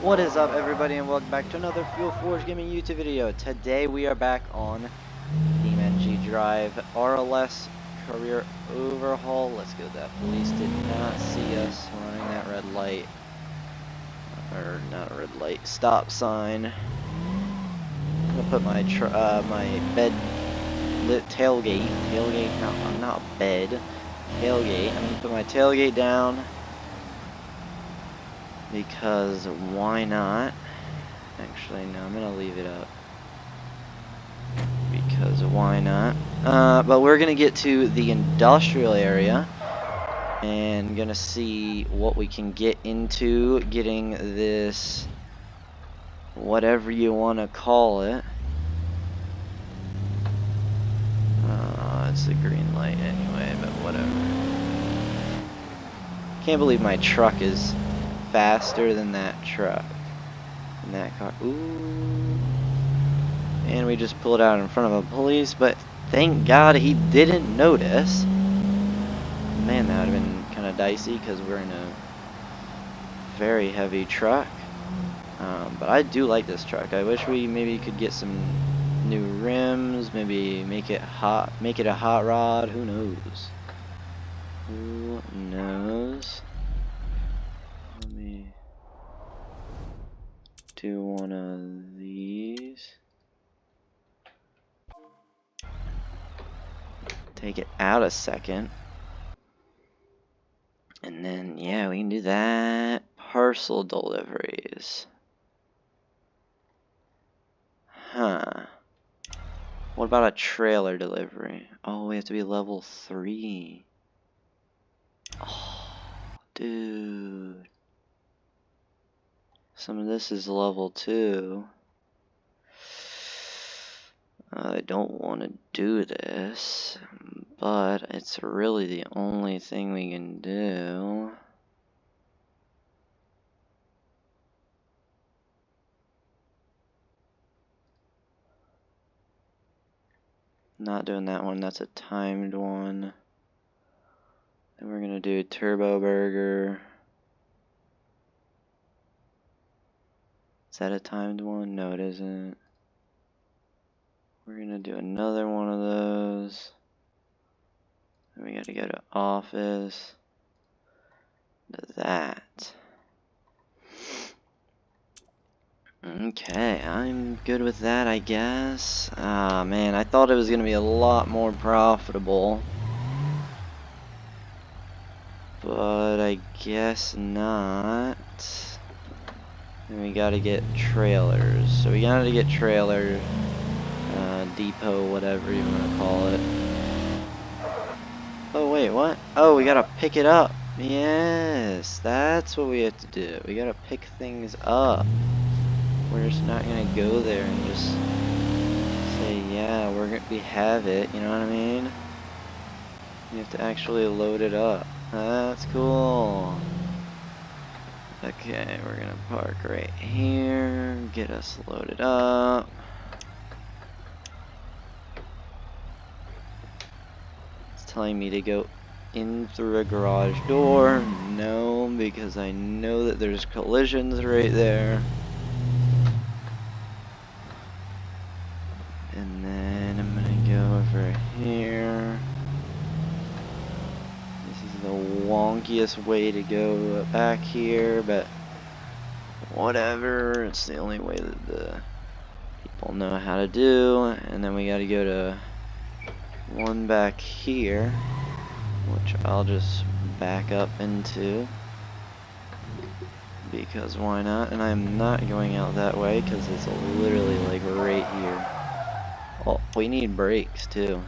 What is up, everybody, and welcome back to another Fuel Forge Gaming YouTube video. Today we are back on Team NG Drive RLS Career Overhaul. Let's go. That police did not see us running that red light, or not a red light, stop sign. I'm gonna put my bed lit tailgate, not bed, tailgate. I'm gonna put my tailgate down because why not? Actually, no, I'm gonna leave it up. Because why not? But we're gonna get to the industrial area and gonna see what we can get into getting this, whatever you want to call it. It's a green light anyway, but whatever. Can't believe my truck is faster than that truck. And that car. Ooh. And we just pulled out in front of a police, but thank God he didn't notice. Man, that would have been kind of dicey because we're in a very heavy truck. But I do like this truck. I wish we maybe could get some new rims, maybe make it a hot rod. Who knows? Who knows? Let me do one of these. Take it out a second. And then, yeah, we can do that. Parcel deliveries. Huh. What about a trailer delivery? Oh, we have to be level 3. Oh, dude. Some of this is level 2. I don't want to do this, but it's really the only thing we can do. Not doing that one, that's a timed one. Then we're gonna do Turbo Burger. Is that a timed one? No, it isn't. We're gonna do another one of those. Then we gotta go to office. To that. Okay, I'm good with that, I guess. Ah, man, I thought it was gonna be a lot more profitable. But I guess not. And we gotta get trailers. So we gotta get trailer, depot, whatever you wanna call it. Oh, wait, what? Oh, we gotta pick it up. Yes, that's what we have to do. We gotta pick things up. We're just not gonna go there and just say, yeah, we have it, you know what I mean? You have to actually load it up. That's cool. Okay, we're gonna park right here, get us loaded up. It's telling me to go in through a garage door. No, because I know that there's collisions right there. And then I'm gonna go over here. This is the wonkiest way to go back here, but whatever. It's the only way that the people know how to do. And then we gotta go to one back here, which I'll just back up into. Because why not? And I'm not going out that way because it's literally like right here. Oh, we need brakes too.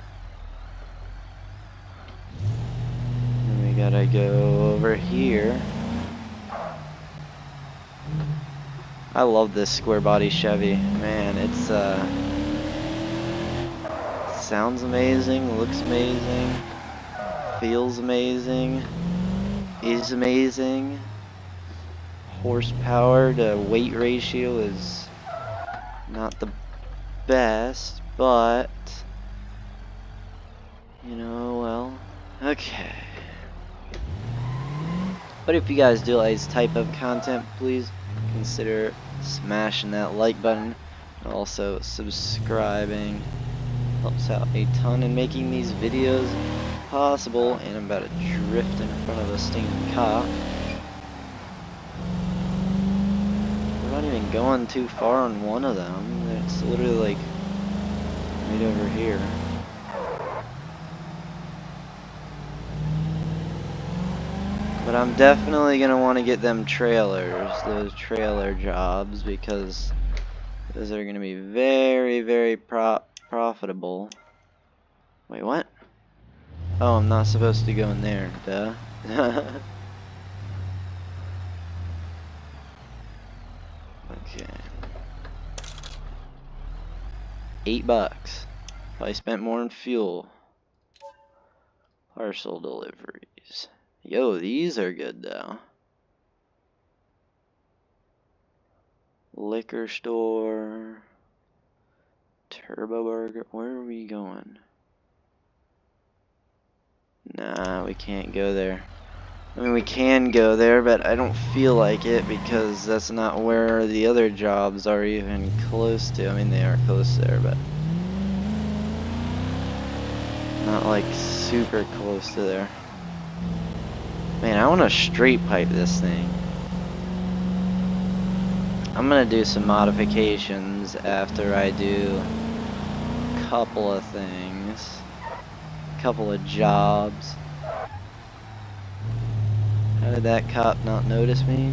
And we gotta go over here. I love this square body Chevy. Man, it's sounds amazing, looks amazing, feels amazing, is amazing. Horsepower to weight ratio is not the best, but you know, well, okay. But if you guys do like this type of content, please consider smashing that like button. Also subscribing. Helps out a ton in making these videos possible. And I'm about to drift in front of a stinking cop. We're not even going too far on one of them. It's literally like right over here. But I'm definitely gonna want to get them trailers, those trailer jobs, because those are gonna be very, very profitable. Wait, what? Oh, I'm not supposed to go in there, duh. Okay. $8. Probably spent more on fuel. Parcel deliveries. Yo, these are good though. Liquor store. Turbo Burger. Where are we going? Nah, we can't go there. I mean, we can go there, but I don't feel like it because that's not where the other jobs are even close to. I mean, they are close there, but not like super close to there. Man, I want to straight pipe this thing. I'm gonna do some modifications after I do a couple of things, a couple of jobs. How did that cop not notice me?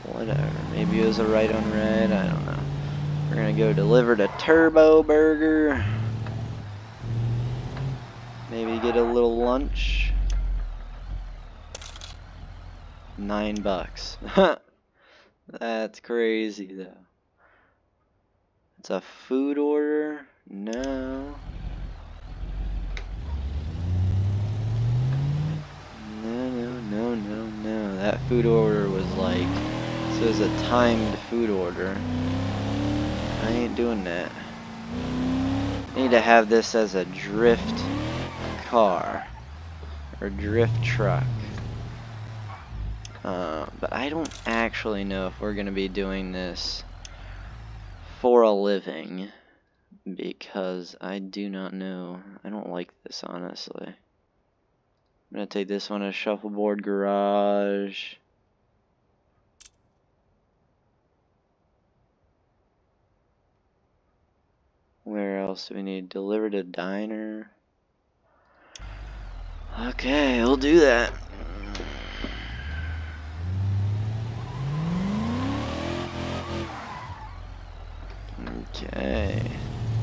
Whatever, maybe it was a right on red, I don't know. We're gonna go deliver to Turbo Burger. Maybe get a little lunch. $9. That's crazy though. It's a food order? No. No. That food order was like, so it's a timed food order. I ain't doing that. I need to have this as a drift car or drift truck. But I don't actually know if we're gonna be doing this for a living because I do not know. I don't like this honestly. I'm gonna take this one as shuffleboard garage. Where else do we need? Deliver to diner. Okay, we'll do that. Okay.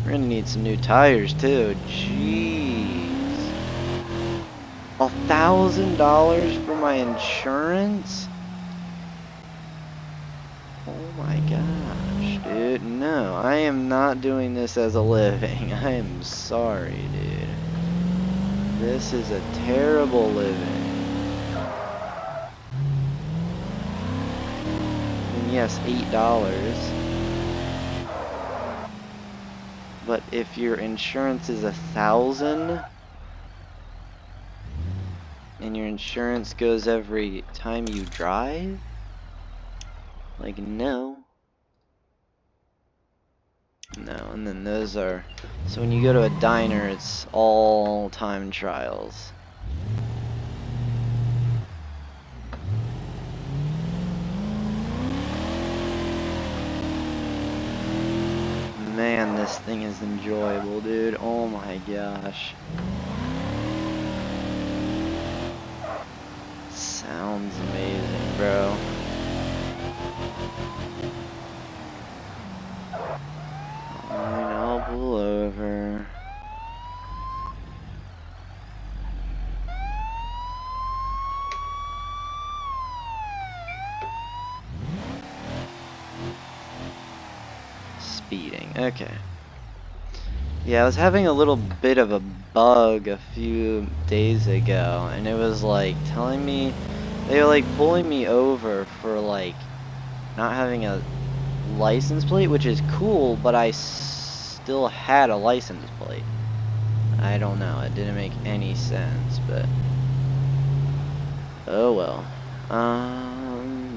We're gonna need some new tires too. Jeez. $1,000 for my insurance? Oh my gosh, dude. No, I am not doing this as a living. I am sorry, dude. This is a terrible living. And yes, $8. But if your insurance is $1,000 and your insurance goes every time you drive, like no. No, and then those are, so when you go to a diner, it's all time trials. Man, this thing is enjoyable, dude. Oh my gosh. Sounds amazing, bro. Alright, I'll pull over. Speeding, okay. Yeah, I was having a little bit of a bug a few days ago, and it was like telling me, they were like pulling me over for like not having a license plate, which is cool, but I still had a license plate. I don't know, it didn't make any sense, but oh well.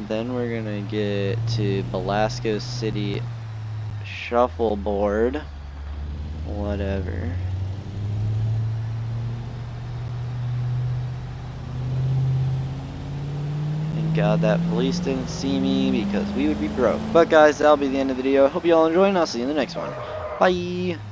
Then we're gonna get to Belasco City Shuffleboard. Whatever. Thank God that police didn't see me because we would be broke. But guys, that'll be the end of the video. I hope you all enjoy and I'll see you in the next one. Bye!